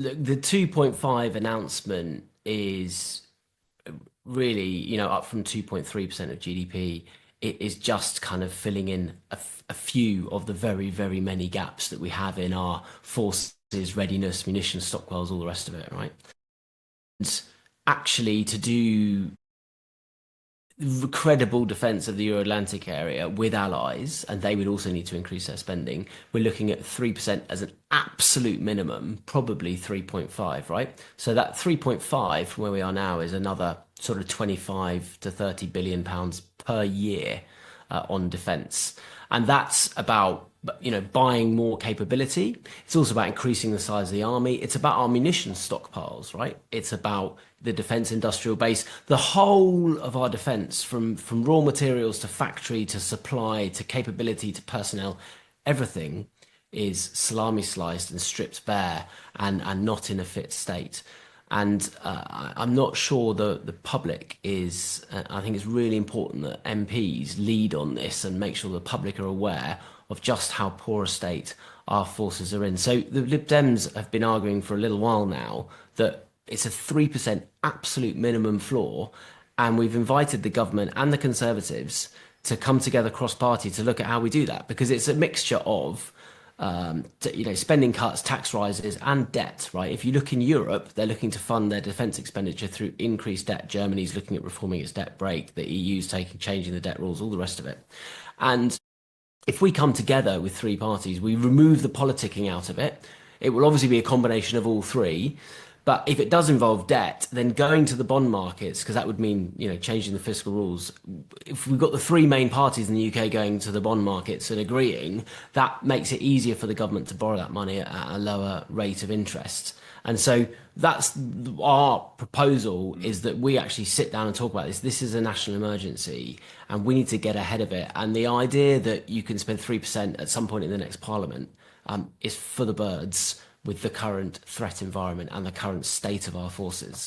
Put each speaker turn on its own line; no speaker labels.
Look, the 2.5 announcement is really, up from 2.3% of GDP. It is just kind of filling in a few of the very, very many gaps that we have in our forces, readiness, munitions, stockpiles, all the rest of it, right? And actually, to do credible defence of the Euro-Atlantic area with allies, and they would also need to increase their spending. We're looking at 3% as an absolute minimum, probably 3.5, right? So that 3.5 from where we are now is another sort of 25 to 30 billion pounds per year on defence. And that's about buying more capability. It's also about increasing the size of the army. It's about our munition stockpiles, right? It's about the defence industrial base, the whole of our defence, from raw materials to factory to supply to capability to personnel, everything is salami sliced and stripped bare and not in a fit state. And I'm not sure the public is. I think it's really important that MPs lead on this and make sure the public are aware of just how poor a state our forces are in. So the Lib Dems have been arguing for a little while now that it's a 3% absolute minimum floor, and we've invited the government and the Conservatives to come together cross-party to look at how we do that, because it's a mixture of spending cuts, tax rises, and debt. Right? If you look in Europe, they're looking to fund their defence expenditure through increased debt. Germany's looking at reforming its debt brake. The EU's changing the debt rules, all the rest of it. And if we come together with three parties, we remove the politicking out of it. It will obviously be a combination of all three. But if it does involve debt, then going to the bond markets, because that would mean, changing the fiscal rules. If we've got the three main parties in the UK going to the bond markets and agreeing, that makes it easier for the government to borrow that money at a lower rate of interest. And so that's our proposal, is that we actually sit down and talk about this. This is a national emergency and we need to get ahead of it. And the idea that you can spend 3% at some point in the next parliament is for the birds with the current threat environment and the current state of our forces.